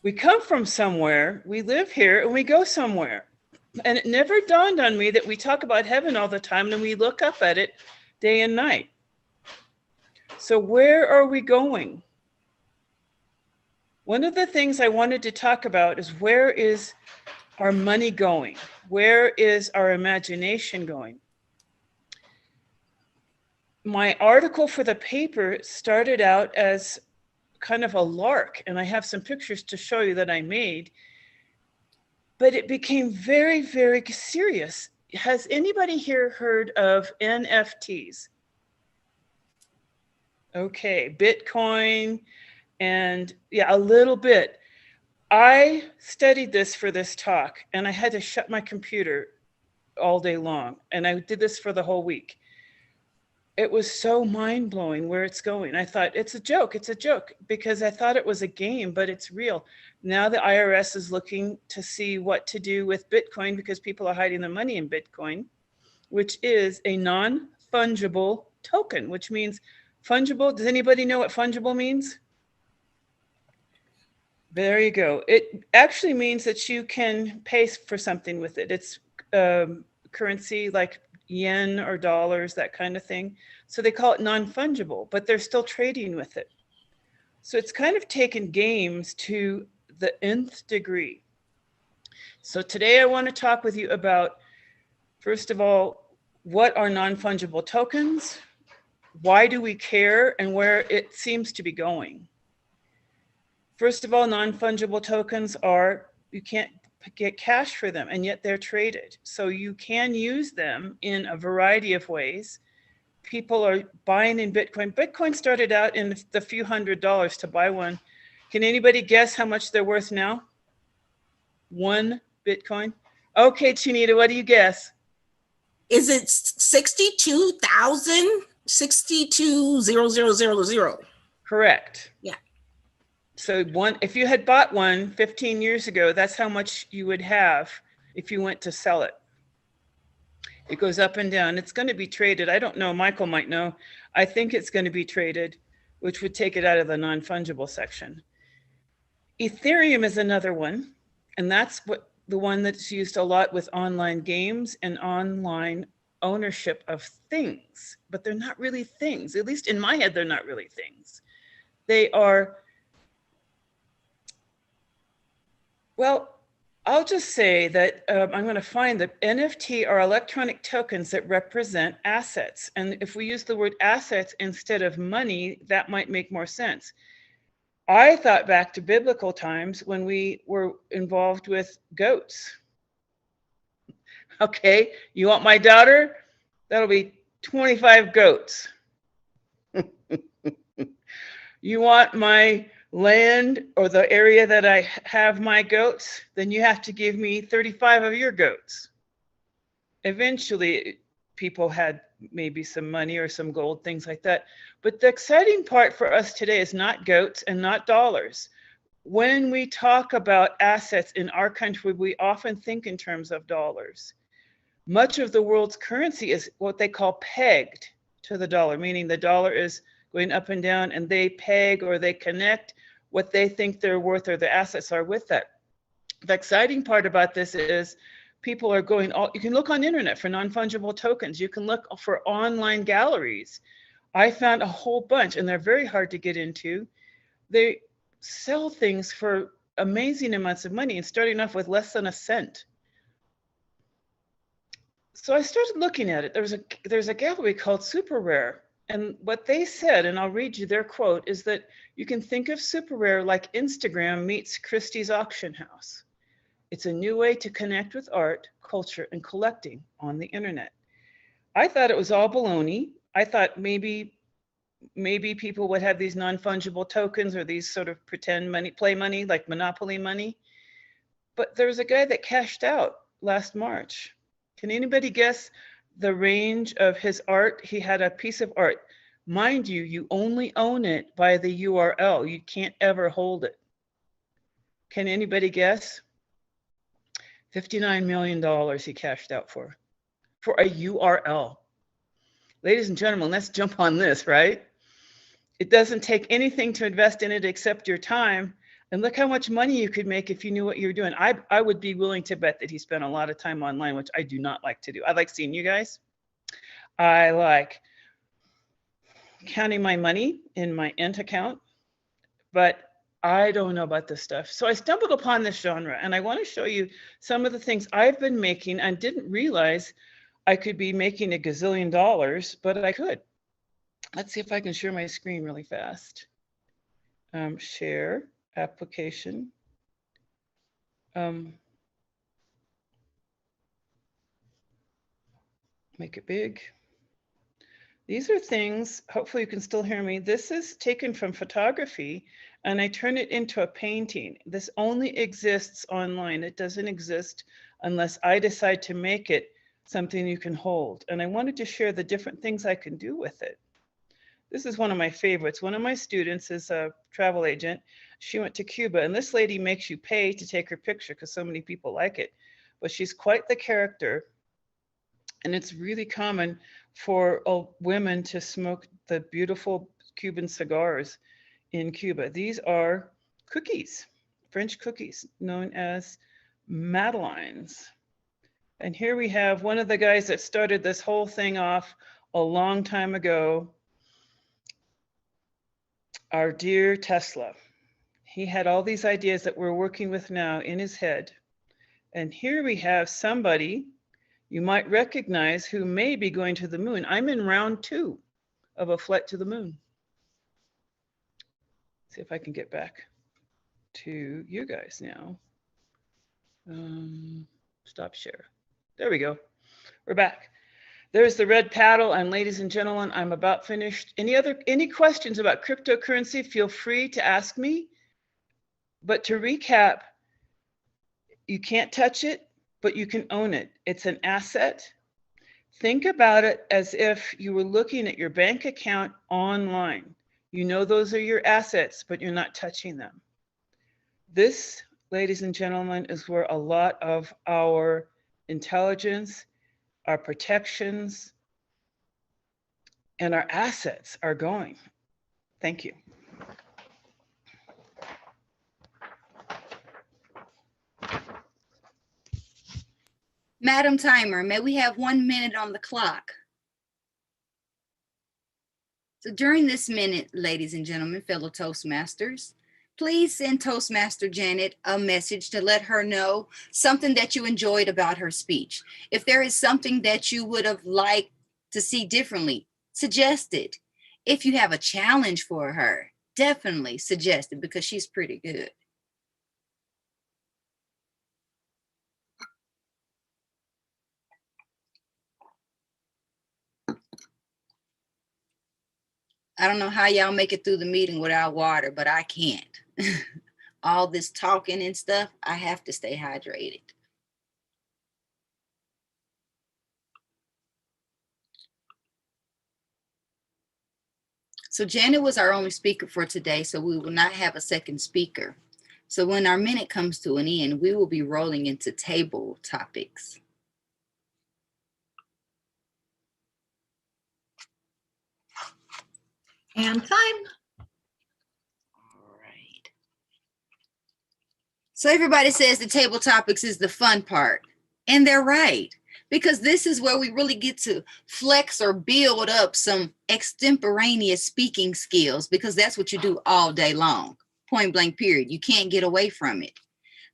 We come from somewhere, we live here, and we go somewhere. And it never dawned on me that we talk about heaven all the time and we look up at it day and night. So, where are we going? One of the things I wanted to talk about is, where is our money going? Where is our imagination going? My article for the paper started out as kind of a lark, and I have some pictures to show you that I made, but it became very, very serious. Has anybody here heard of NFTs? Okay, Bitcoin, and yeah, a little bit. I studied this for this talk, and I had to shut my computer all day long, and I did this for the whole week. It was so mind-blowing where it's going. I thought, it's a joke, because I thought it was a game, but it's real. Now the IRS is looking to see what to do with Bitcoin, because people are hiding their money in Bitcoin, which is a non-fungible token, which means fungible. Does anybody know what fungible means? There you go. It actually means that you can pay for something with it. It's currency like yen or dollars, that kind of thing. So they call it non-fungible, but they're still trading with it. So it's kind of taken games to the nth degree. So today I want to talk with you about, first of all, what are non-fungible tokens? Why do we care, and where it seems to be going? First of all, non-fungible tokens are, you can't get cash for them, and yet they're traded. So you can use them in a variety of ways. People are buying in Bitcoin. Bitcoin started out in the few $100s to buy one. Can anybody guess how much they're worth now? One Bitcoin? Okay, Chinita, what do you guess? Is it 62,000? 62,000. Correct. Yeah. So if you had bought one 15 years ago, that's how much you would have if you went to sell it. It goes up and down. It's going to be traded. I don't know. Michael might know. I think it's going to be traded, which would take it out of the non-fungible section. Ethereum is another one, and that's the one that's used a lot with online games and online ownership of things. But they're not really things. At least in my head, they're not really things. They are, well, I'll just say that I'm going to find that NFT are electronic tokens that represent assets. And if we use the word assets instead of money, that might make more sense. I thought back to biblical times when we were involved with goats. Okay, you want my daughter? That'll be 25 goats. You want my land or the area that I have my goats, then you have to give me 35 of your goats. Eventually, people had maybe some money or some gold, things like that. But the exciting part for us today is not goats and not dollars. When we talk about assets in our country, we often think in terms of dollars. Much of the world's currency is what they call pegged to the dollar, meaning the dollar is going up and down, and they peg or they connect what they think they're worth or the assets are with that. The exciting part about this is people are going, you can look on the internet for non-fungible tokens. You can look for online galleries. I found a whole bunch, and they're very hard to get into. They sell things for amazing amounts of money and starting off with less than a cent. So I started looking at it. There's a gallery called Super Rare. And what they said, and I'll read you their quote, is that you can think of Super Rare like Instagram meets Christie's auction house. It's a new way to connect with art, culture, and collecting on the internet. I thought it was all baloney. I thought maybe people would have these non-fungible tokens or these sort of pretend money, play money, like Monopoly money. But there was a guy that cashed out last March. Can anybody guess the range of his art? He had a piece of art. Mind you, you only own it by the URL. You can't ever hold it. Can anybody guess? $59 million he cashed out for a URL. Ladies and gentlemen, let's jump on this, right? It doesn't take anything to invest in it except your time. And look how much money you could make if you knew what you were doing. I would be willing to bet that he spent a lot of time online, which I do not like to do. I like seeing you guys. I like counting my money in my Ent account, but I don't know about this stuff. So I stumbled upon this genre, and I want to show you some of the things I've been making and didn't realize I could be making a gazillion dollars, but I could. Let's see if I can share my screen really fast. Share application. Make it big. These are things, hopefully you can still hear me. This is taken from photography and I turn it into a painting. This only exists online. It doesn't exist unless I decide to make it something you can hold. And I wanted to share the different things I can do with it. This is one of my favorites. One of my students is a travel agent. She went to Cuba, and this lady makes you pay to take her picture because so many people like it. But she's quite the character. And it's really common for women to smoke the beautiful Cuban cigars in Cuba. These are cookies, French cookies, known as Madeleines. And here we have one of the guys that started this whole thing off a long time ago, our dear Tesla. He had all these ideas that we're working with now in his head. And here we have somebody you might recognize who may be going to the moon. I'm in round 2 of a flight to the moon. See if I can get back to you guys now. Stop share. There we go. We're back. There's the red paddle, and ladies and gentlemen, I'm about finished. Any questions about cryptocurrency, feel free to ask me. But to recap, you can't touch it, but you can own it. It's an asset. Think about it as if you were looking at your bank account online. You know those are your assets, but you're not touching them. This, ladies and gentlemen, is where a lot of our intelligence, our protections, and our assets are going. Thank you. Madam Timer, may we have 1 minute on the clock? So during this minute, ladies and gentlemen, fellow Toastmasters, please send Toastmaster Janet a message to let her know something that you enjoyed about her speech. If there is something that you would have liked to see differently, suggest it. If you have a challenge for her, definitely suggest it because she's pretty good. I don't know how y'all make it through the meeting without water, but I can't. All this talking and stuff, I have to stay hydrated. So Janet was our only speaker for today, so we will not have a second speaker. So when our minute comes to an end, we will be rolling into table topics. And time. All right. So everybody says the table topics is the fun part, and they're right, because this is where we really get to flex or build up some extemporaneous speaking skills, because that's what you do all day long, point blank period. You can't get away from it.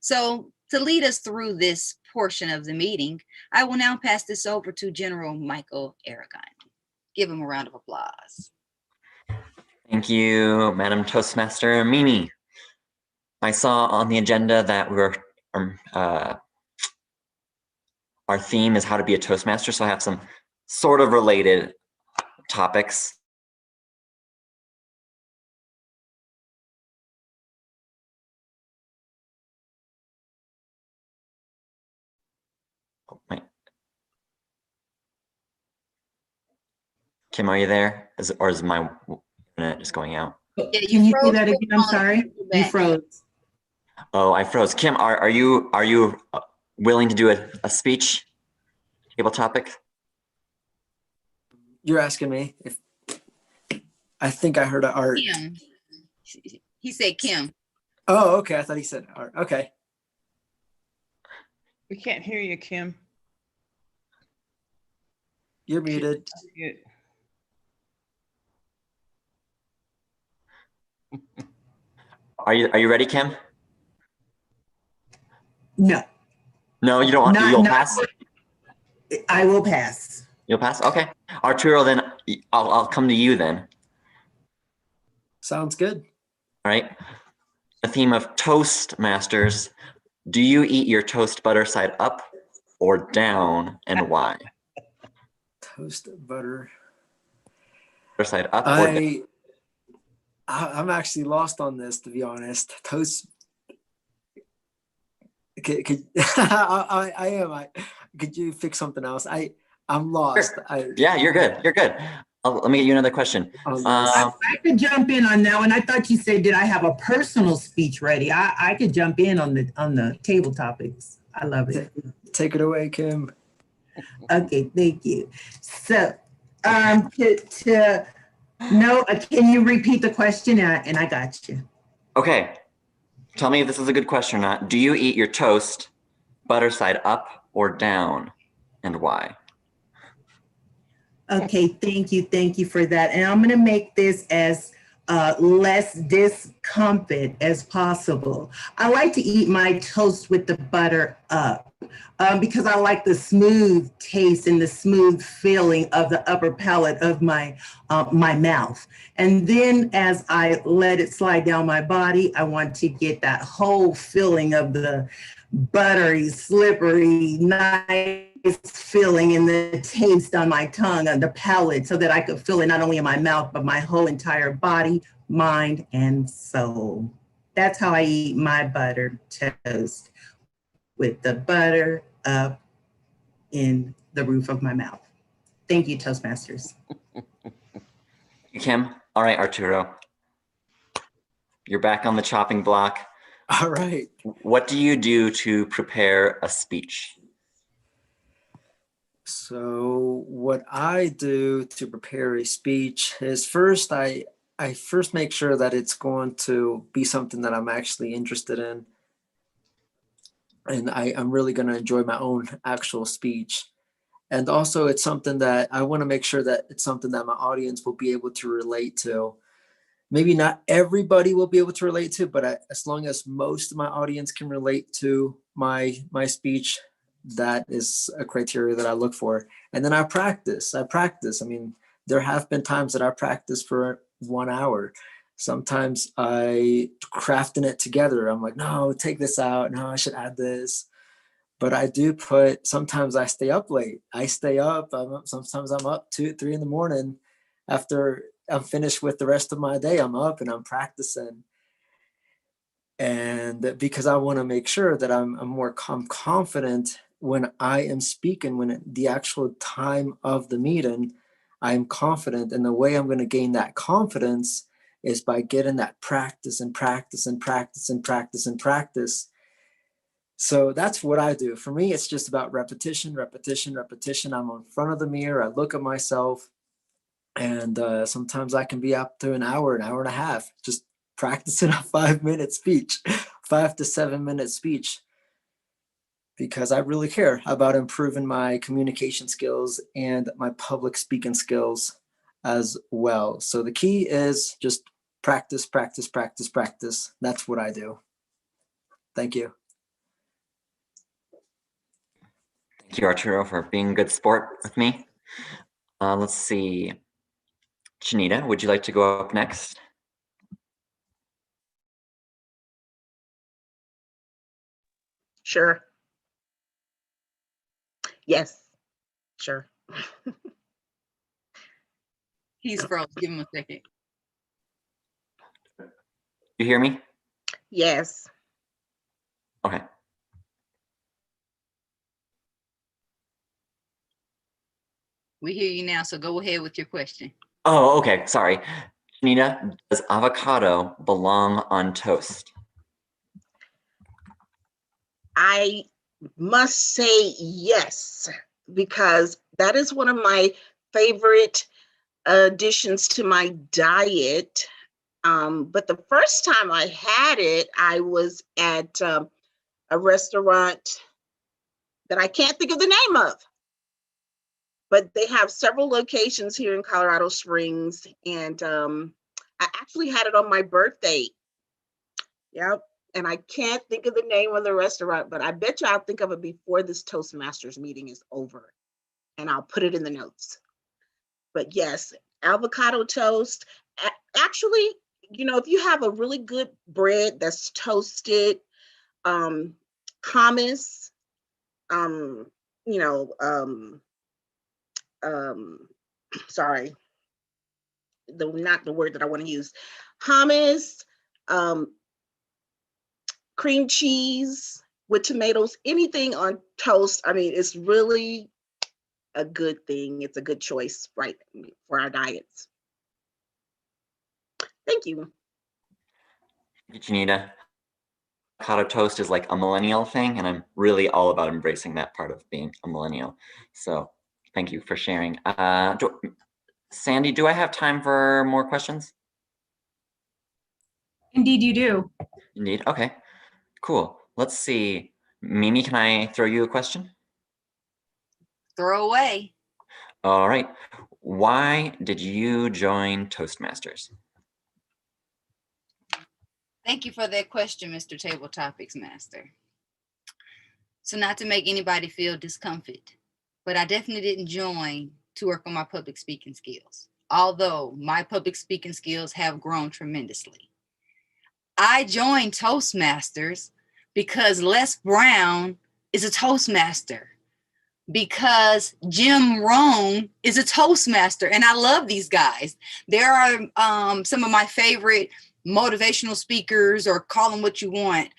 So to lead us through this portion of the meeting, I will now pass this over to General Michael Aragon. Give him a round of applause. Thank you, Madam Toastmaster Mimi. I saw on the agenda that our theme is how to be a Toastmaster, so I have some sort of related topics. Oh, Kim, are you there? Or is my internet just going out? Yeah, Can you say that again? I'm sorry. You froze. Oh, I froze. Kim, are you willing to do a speech? Table topic? You're asking me if I think I heard Art. Kim. He said Kim. Oh, okay. I thought he said R. Okay. We can't hear you, Kim. You're muted. Are you ready, Kim? No, No, you don't want. not, You'll not, pass. I will pass. You'll pass. Okay, Arturo. Then I'll come to you then. Sounds good. All right. The theme of Toastmasters. Do you eat your toast butter side up or down, and why? Toast butter. Butter side up or down? I'm actually lost on this, to be honest. Toast. I am. Could you fix something else? I'm lost. Sure. Yeah, you're good. You're good. Let me get you another question. I could jump in on that one. I thought you said, did I have a personal speech ready? I could jump in on the table topics. I love it. Take it away, Kim. Okay, thank you. So, can you repeat the question? And I got you. Okay. Tell me if this is a good question or not. Do you eat your toast butter side up or down, and why? Okay, thank you. Thank you for that. And I'm going to make this as less discomfort as possible. I like to eat my toast with the butter up because I like the smooth taste and the smooth feeling of the upper palate of my mouth. And then as I let it slide down my body, I want to get that whole feeling of the buttery, slippery, nice feeling in the taste on my tongue and the palate so that I could feel it not only in my mouth, but my whole entire body, mind, and soul. That's how I eat my buttered toast, with the butter up in the roof of my mouth. Thank you, Toastmasters. Kim. All right, Arturo. You're back on the chopping block. All right. What do you do to prepare a speech? So what I do to prepare a speech is first I first make sure that it's going to be something that I'm actually interested in. And I'm really going to enjoy my own actual speech. And also it's something that I want to make sure that it's something that my audience will be able to relate to. Maybe not everybody will be able to relate to, but as long as most of my audience can relate to my speech, that is a criteria that I look for. And then I practice. I mean, there have been times that I practice for 1 hour. Sometimes I crafting it together. I'm like, no, take this out. No, I should add this. But I do sometimes I stay up late. I stay up. Sometimes I'm up 2, 3 in the morning. After I'm finished with the rest of my day, I'm up and I'm practicing. And because I want to make sure that I'm confident when I am speaking, when the actual time of the meeting, I'm confident. And the way I'm going to gain that confidence is by getting that practice and practice and practice and practice and practice. So that's what I do. For me, it's just about repetition, repetition, repetition. I'm in front of the mirror. I look at myself, and sometimes I can be up to an hour and a half, just practicing a 5-minute speech, 5 to 7 minute speech, because I really care about improving my communication skills and my public speaking skills as well. So the key is just practice, practice, practice, practice. That's what I do. Thank you. Thank you, Arturo, for being a good sport with me. Let's see. Shanita, would you like to go up next? Sure. Yes, sure. He's froze. Give him a second. You hear me? Yes. Okay. We hear you now, so go ahead with your question. Oh, okay. Sorry. Shanita, does avocado belong on toast? I must say yes, because that is one of my favorite additions to my diet. But the first time I had it, I was at a restaurant that I can't think of the name of. But they have several locations here in Colorado Springs. And I actually had it on my birthday. Yep. And I can't think of the name of the restaurant, but I bet you I'll think of it before this Toastmasters meeting is over. And I'll put it in the notes. But yes, avocado toast. Actually, if you have a really good bread that's toasted, hummus, you know, sorry, not the word that I want to use, hummus, cream cheese with tomatoes, anything on toast. I mean, it's really a good thing. It's a good choice, right, for our diets. Thank you. Janita, avocado toast is like a millennial thing, and I'm really all about embracing that part of being a millennial. So thank you for sharing. Sandy, do I have time for more questions? Indeed, you do. Indeed. Okay, cool. Let's see. Mimi, can I throw you a question? Throw away. All right. Why did you join Toastmasters? Thank you for that question, Mr. Table Topics Master. So not to make anybody feel discomfort, but I definitely didn't join to work on my public speaking skills, although my public speaking skills have grown tremendously. I joined Toastmasters because Les Brown is a Toastmaster, because Jim Rohn is a Toastmaster, and I love these guys. There are some of my favorite motivational speakers, or call them what you want,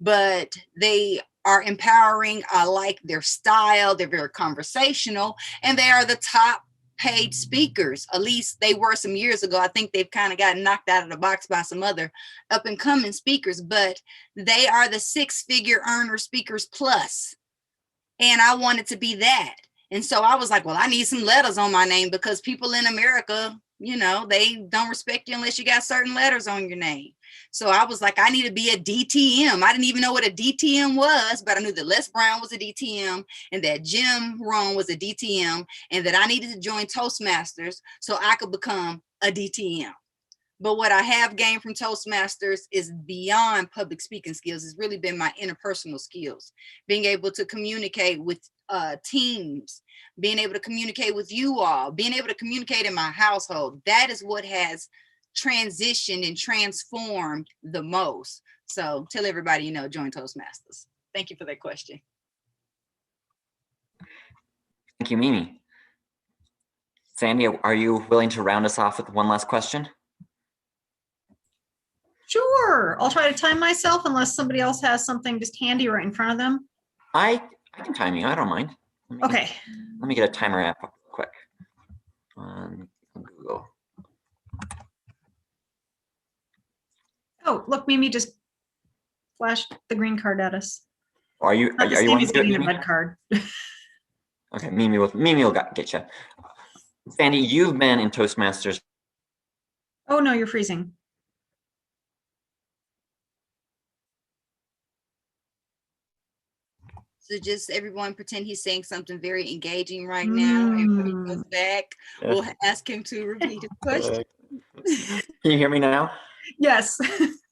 but they are empowering. I like their style. They're very conversational, and they are the top paid speakers. At least they were some years ago. I think they've kind of gotten knocked out of the box by some other up and coming speakers, but they are the six-figure earner speakers plus. And I wanted to be that. And so I was like, well, I need some letters on my name, because people in America, they don't respect you unless you got certain letters on your name. So I was like, I need to be a DTM. I didn't even know what a DTM was, but I knew that Les Brown was a DTM and that Jim Rohn was a DTM, and that I needed to join Toastmasters so I could become a DTM. But what I have gained from Toastmasters is beyond public speaking skills. It's really been my interpersonal skills, being able to communicate with teams, being able to communicate with you all, being able to communicate in my household. That is what has transitioned and transformed the most. So tell everybody, join Toastmasters. Thank you for that question. Thank you, Mimi. Sandy, are you willing to round us off with one last question? Sure. I'll try to time myself unless somebody else has something just handy right in front of them. I can time you. I don't mind. Okay. Let me get a timer app quick on Google. Oh, look, Mimi just flashed the green card at us. Are you Not the are you same wanting as to do it, getting the Mimi? red card. Okay, Mimi will get you. Sandy, you've been in Toastmasters. Oh no, you're freezing. So just everyone pretend he's saying something very engaging right now. And when he comes back, we'll ask him to repeat his question. Can you hear me now? Yes.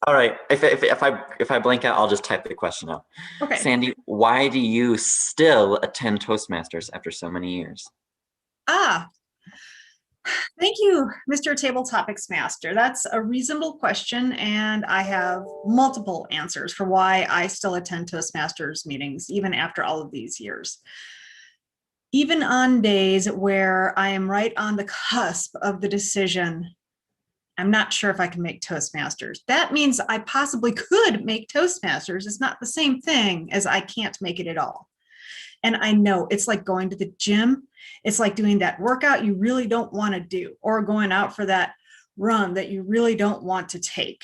All right. If I blank out, I'll just type the question out. Okay. Sandy, why do you still attend Toastmasters after so many years? Thank you, Mr. Table Topics Master. That's a reasonable question, and I have multiple answers for why I still attend Toastmasters meetings, even after all of these years. Even on days where I am right on the cusp of the decision, I'm not sure if I can make Toastmasters. That means I possibly could make Toastmasters. It's not the same thing as I can't make it at all. And I know it's like going to the gym. It's like doing that workout you really don't want to do, or going out for that run that you really don't want to take.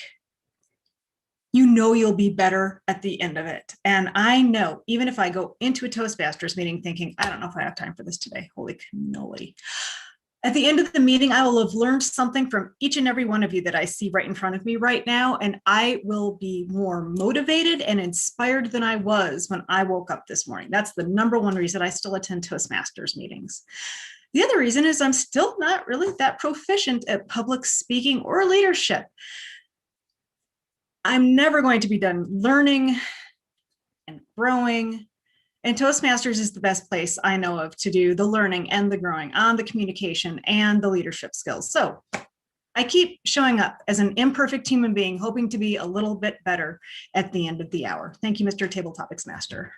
You know you'll be better at the end of it. And I know, even if I go into a Toastmasters meeting thinking, I don't know if I have time for this today, holy cannoli, At the end of the meeting, I will have learned something from each and every one of you that I see right in front of me right now, and I will be more motivated and inspired than I was when I woke up this morning. That's the number one reason I still attend Toastmasters meetings. The other reason is I'm still not really that proficient at public speaking or leadership. I'm never going to be done learning and growing. And Toastmasters is the best place I know of to do the learning and the growing on the communication and the leadership skills. So I keep showing up as an imperfect human being, hoping to be a little bit better at the end of the hour. Thank you, Mr. Table Topics Master.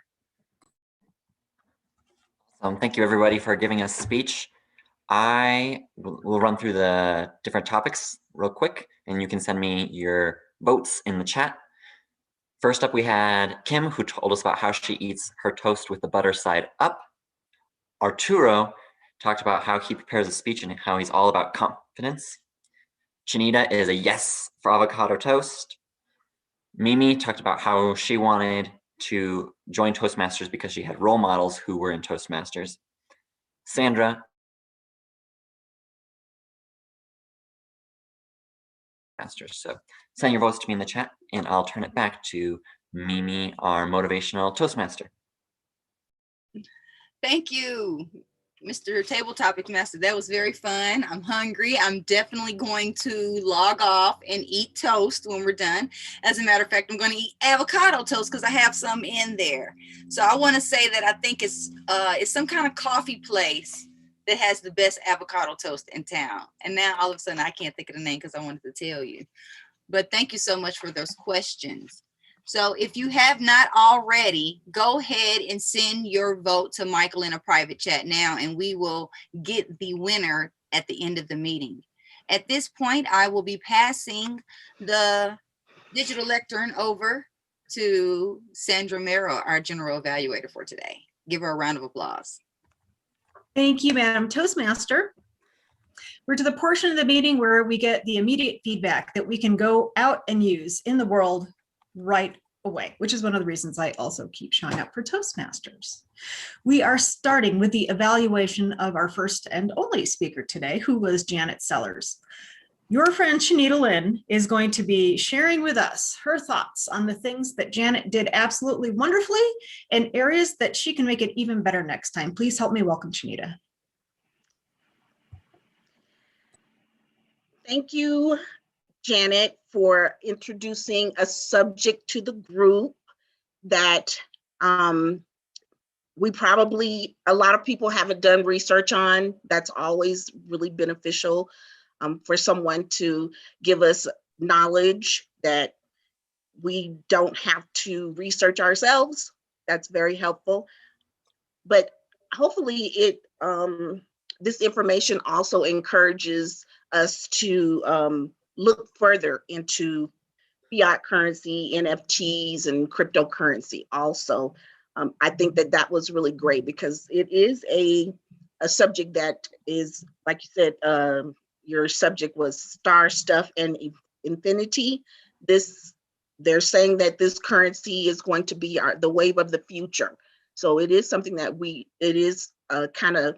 Thank you, everybody, for giving us a speech. I will run through the different topics real quick, and you can send me your votes in the chat. First up, we had Kim, who told us about how she eats her toast with the butter side up. Arturo talked about how he prepares a speech and how he's all about confidence. Chinita is a yes for avocado toast. Mimi talked about how she wanted to join Toastmasters because she had role models who were in Toastmasters. Sandra, so send your votes to me in the chat, and I'll turn it back to Mimi, our motivational Toastmaster. Thank you, Mr. Table Topic Master. That was very fun. I'm hungry. I'm definitely going to log off and eat toast when we're done. As a matter of fact, I'm going to eat avocado toast because I have some in there. So I want to say that I think it's some kind of coffee place that has the best avocado toast in town. And now all of a sudden I can't think of the name because I wanted to tell you. But thank you so much for those questions. So if you have not already, go ahead and send your vote to Michael in a private chat now, and we will get the winner at the end of the meeting. At this point, I will be passing the digital lectern over to Sandra Merrill, our general evaluator for today. Give her a round of applause. Thank you, Madam Toastmaster. We're to the portion of the meeting where we get the immediate feedback that we can go out and use in the world right away, which is one of the reasons I also keep showing up for Toastmasters. We are starting with the evaluation of our first and only speaker today, who was Janet Sellers. Your friend Shanita Lynn is going to be sharing with us her thoughts on the things that Janet did absolutely wonderfully and areas that she can make it even better next time. Please help me welcome Shanita. Thank you, Janet, for introducing a subject to the group that we probably, a lot of people haven't done research on. That's always really beneficial for someone to give us knowledge that we don't have to research ourselves. That's very helpful. But hopefully this information also encourages us to look further into fiat currency, NFTs, and cryptocurrency also. I think that was really great because it is a subject that is, like you said, your subject was star stuff and infinity. They're saying that this currency is going to be the wave of the future. So it is something that it is kind of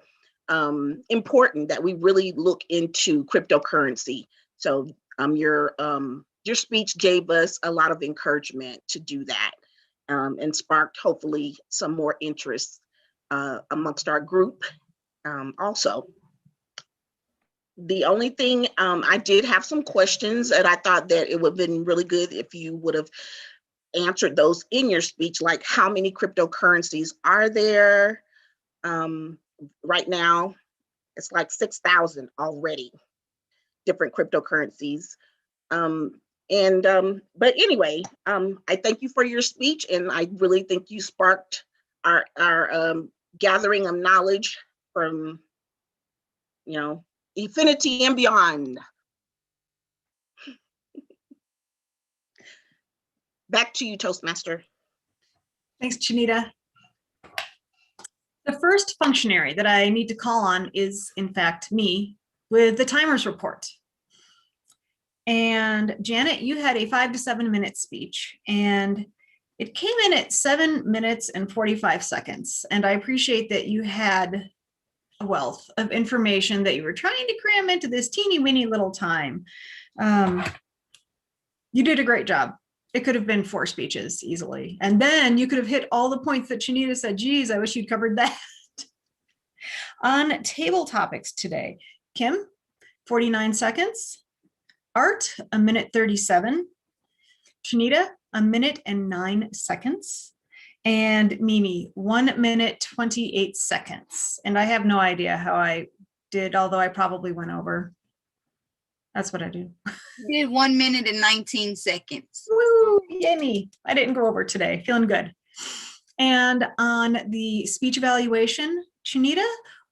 important that we really look into cryptocurrency. So your speech gave us a lot of encouragement to do that, and sparked hopefully some more interest amongst our group also. The only thing, I did have some questions, and I thought that it would have been really good if you would have answered those in your speech, like how many cryptocurrencies are there? Right now, it's like 6,000 already, different cryptocurrencies. But anyway, I thank you for your speech, and I really think you sparked our gathering of knowledge from, infinity and beyond. Back to you, Toastmaster. Thanks, Chinita. The first functionary that I need to call on is, in fact, me with the timers report. And Janet, you had a 5 to 7 minute speech, and it came in at 7 minutes and 45 seconds. And I appreciate that you had wealth of information that you were trying to cram into this teeny weeny little time. You did a great job. It could have been 4 speeches easily. And then you could have hit all the points that Shanita said, geez, I wish you'd covered that. On table topics today, Kim, 49 seconds. Art, 1:37. Shanita, 1:09. And Mimi, 1:28. And I have no idea how I did, although I probably went over. That's what I do. You did 1 minute and 19 seconds. Woo, yay me. I didn't go over today. Feeling good. And on the speech evaluation, Shanita,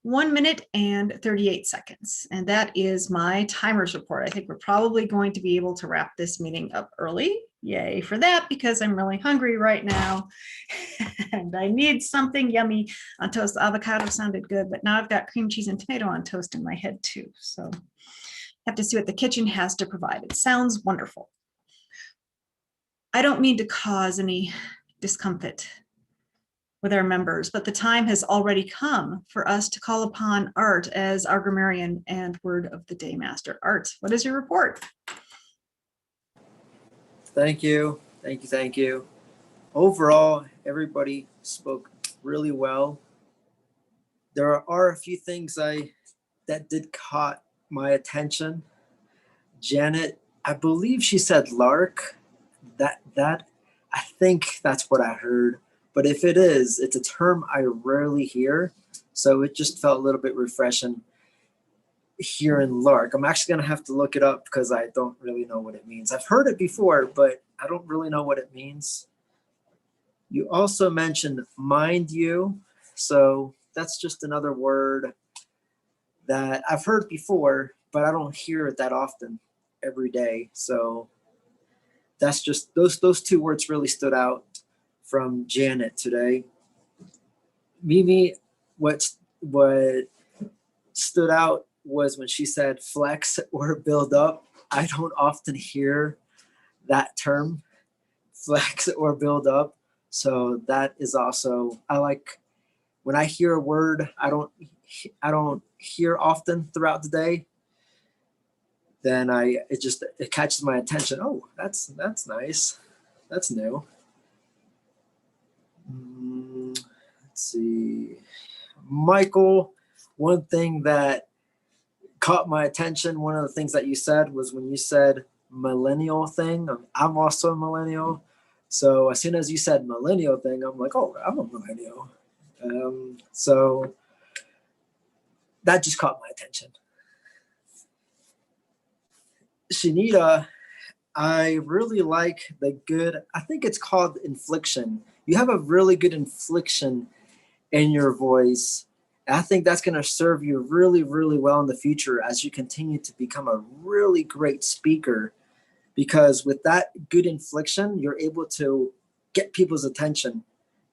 1:38. And that is my timers report. I think we're probably going to be able to wrap this meeting up early. Yay for that, because I'm really hungry right now and I need something yummy on toast. Avocado sounded good, but now I've got cream cheese and tomato on toast in my head too. So have to see what the kitchen has to provide. It sounds wonderful. I don't mean to cause any discomfort with our members, but the time has already come for us to call upon Art as our grammarian and word of the day master. Art, what is your report? Thank you. Thank you. Thank you. Overall, everybody spoke really well. There are a few things that did caught my attention. Janet, I believe she said lark. That I think that's what I heard. But if it is, it's a term I rarely hear. So it just felt a little bit refreshing hearing lark. I'm actually going to have to look it up because I don't really know what it means. I've heard it before, but I don't really know what it means. You also mentioned mind you. So that's just another word that I've heard before, but I don't hear it that often every day. So that's just those 2 words really stood out from Janet today. Mimi, what stood out was when she said flex or build up. I don't often hear that term, flex or build up. So that is also, I like when I hear a word I don't hear often throughout the day, then it catches my attention. Oh, that's nice. That's new. Let's see. Michael, one thing that caught my attention, one of the things that you said was when you said millennial thing. I'm also a millennial. So as soon as you said millennial thing, I'm like, oh, I'm a millennial. So that just caught my attention. Shanita, I really like I think it's called inflection. You have a really good inflection in your voice. I think that's going to serve you really, really well in the future as you continue to become a really great speaker, because with that good inflection, you're able to get people's attention.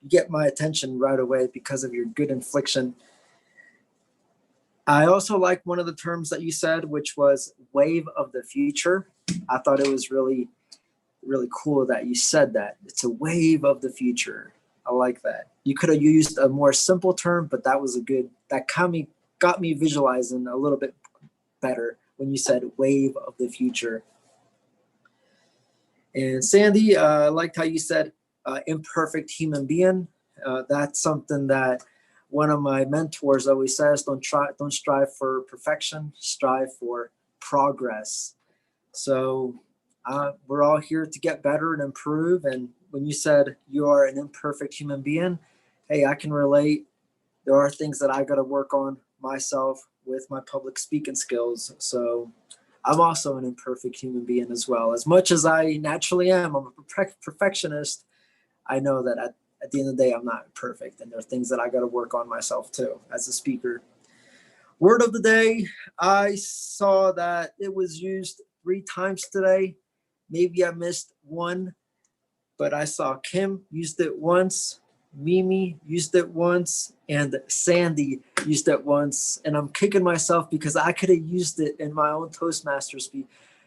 You get my attention right away because of your good inflection. I also like one of the terms that you said, which was wave of the future. I thought it was really, really cool that you said that. It's a wave of the future. I like that. You could have used a more simple term, but that got me visualizing a little bit better when you said wave of the future. And Sandy, I liked how you said imperfect human being. That's something that one of my mentors always says, don't strive for perfection, strive for progress. So we're all here to get better and improve. And when you said you are an imperfect human being, hey, I can relate. There are things that I got to work on myself with my public speaking skills. So I'm also an imperfect human being as well. As much as I naturally am, I'm a perfectionist. I know that at the end of the day, I'm not perfect. And there are things that I got to work on myself too as a speaker. Word of the day, I saw that it was used 3 times today. Maybe I missed one, but I saw Kim used it once, Mimi used it once, and Sandy used it once. And I'm kicking myself because I could have used it in my own Toastmasters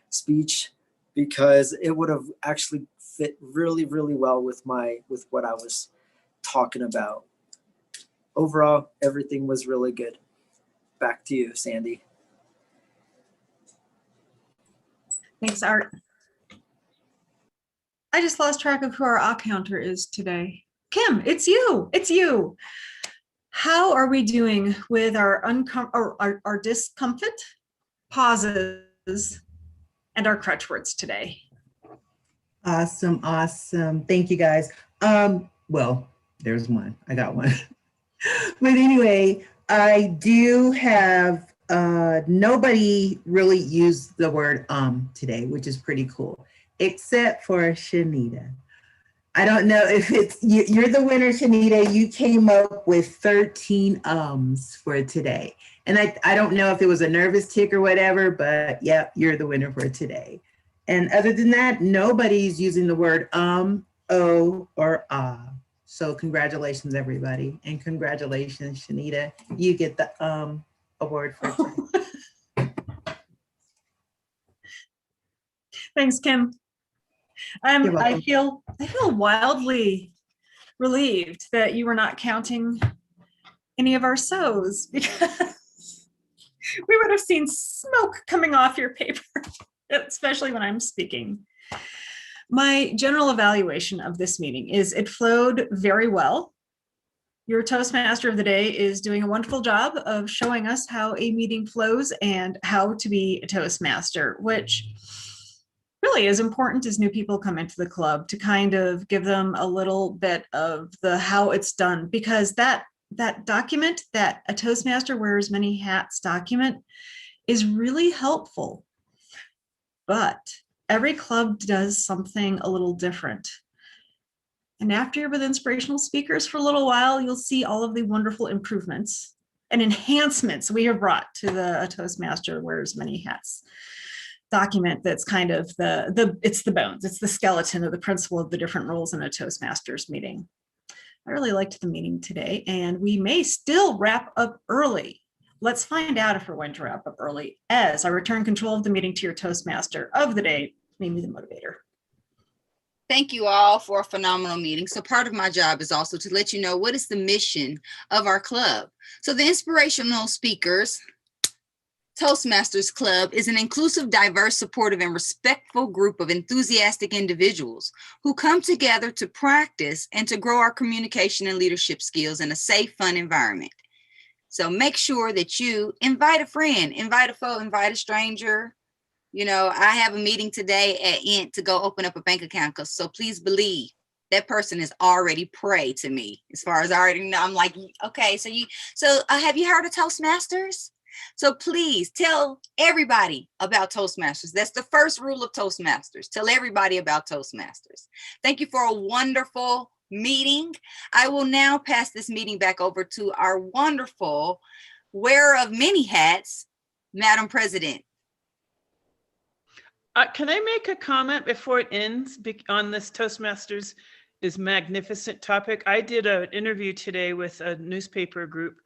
speech, because it would have actually fit really, really well with what I was talking about. Overall, everything was really good. back to you, Sandy. Thanks, Art. I just lost track of who our counter is today. Kim, it's you. It's you. How are we doing with our our discomfort, pauses, and our crutch words today? Awesome, awesome. Thank you, guys. Well, there's one. I got one. But anyway, I do have nobody really used the word today, which is pretty cool, except for Shanita. I don't know if it's you're the winner, Shanita. You came up with 13 ums for today. And I don't know if it was a nervous tick or whatever, but yeah, you're the winner for today. And other than that, nobody's using the word oh, or ah. So congratulations, everybody. And congratulations, Shanita. You get the award for today. Thanks, Kim. I feel wildly relieved that you were not counting any of our so's, because we would have seen smoke coming off your paper, especially when I'm speaking. My general evaluation of this meeting is it flowed very well. Your Toastmaster of the day is doing a wonderful job of showing us how a meeting flows and how to be a Toastmaster, which really is important as new people come into the club, to kind of give them a little bit of the how it's done, because that document, that a Toastmaster wears many hats document, is really helpful. But every club does something a little different. And after you're with inspirational speakers for a little while, you'll see all of the wonderful improvements and enhancements we have brought to the Toastmaster wears many hats document. That's kind of it's the bones, it's the skeleton of the principle of the different roles in a Toastmasters meeting. I really liked the meeting today, and we may still wrap up early. Let's find out if we're going to wrap up early as I return control of the meeting to your Toastmaster of the day, Mimi the Motivator. Thank you all for a phenomenal meeting. So part of my job is also to let you know what is the mission of our club. So the Inspirational Speakers Toastmasters Club is an inclusive, diverse, supportive, and respectful group of enthusiastic individuals who come together to practice and to grow our communication and leadership skills in a safe, fun environment. So make sure that you invite a friend, invite a foe, invite a stranger. You know, I have a meeting today at Ent to go open up a bank account. So please believe that person is already prey to me. As far as I already know, I'm like, okay, so have you heard of Toastmasters? So please tell everybody about Toastmasters. That's the first rule of Toastmasters. Tell everybody about Toastmasters. Thank you for a wonderful meeting. I will now pass this meeting back over to our wonderful wearer of many hats, Madam President. Can I make a comment before it ends on this Toastmasters is magnificent topic? I did an interview today with a newspaper group,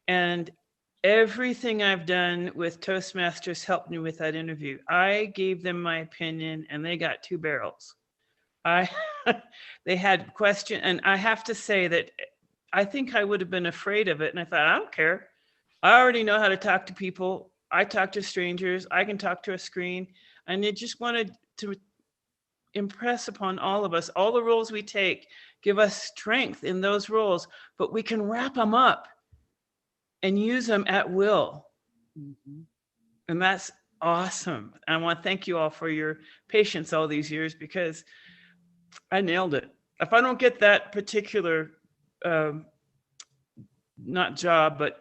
and everything I've done with Toastmasters helped me with that interview. I gave them my opinion and they got 2 barrels. They had questions, and I have to say that I think I would have been afraid of it. And I thought, I don't care. I already know how to talk to people. I talk to strangers. I can talk to a screen. And they just wanted to impress upon all of us, all the roles we take, give us strength in those roles, but we can wrap them up and use them at will. Mm-hmm. And that's awesome. I want to thank you all for your patience all these years, because I nailed it. If I don't get that particular, not job, but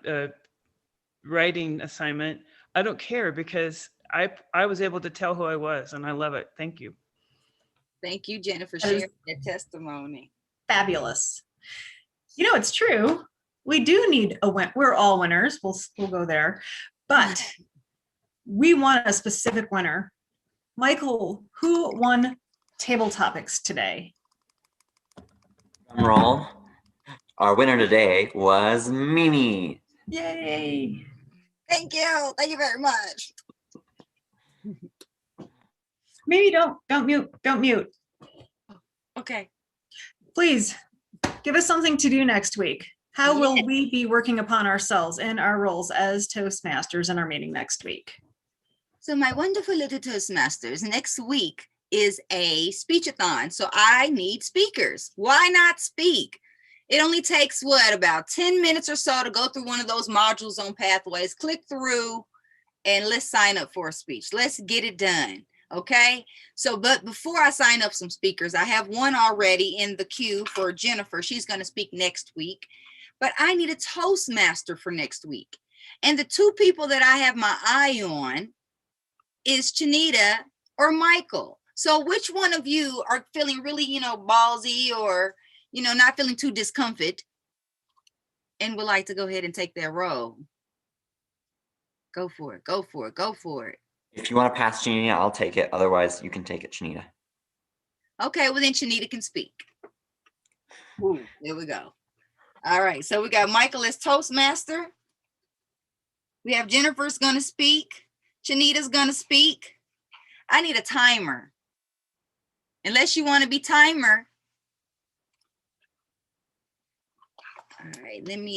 writing assignment, I don't care, because I was able to tell who I was, and I love it. Thank you. Thank you, Jenna, for sharing that testimony. Fabulous. You know, it's true. We do need a win. We're all winners. We'll go there, but we want a specific winner. Michael, who won table topics today? Drum roll. Our winner today was Mimi. Yay! Thank you. Thank you very much. Maybe don't mute. Okay. Please give us something to do next week. How will we be working upon ourselves and our roles as Toastmasters in our meeting next week? So my wonderful little Toastmasters, next week is a speechathon. So I need speakers. Why not speak? It only takes what, about 10 minutes or so to go through one of those modules on Pathways, click through, and let's sign up for a speech. Let's get it done. Okay. So, but before I sign up some speakers, I have one already in the queue for Jennifer. She's going to speak next week, but I need a Toastmaster for next week. And the two people that I have my eye on is Chanita or Michael. So which one of you are feeling really, ballsy or, not feeling too discomfort and would like to go ahead and take their role? Go for it. Go for it. Go for it. If you want to pass Chanita, I'll take it. Otherwise, you can take it, Chanita. Okay, well then Chanita can speak. Ooh, there we go. All right, so we got Michael as Toastmaster. We have Jennifer's gonna speak. Chanita's gonna speak. I need a timer. Unless you want to be timer. All right, let me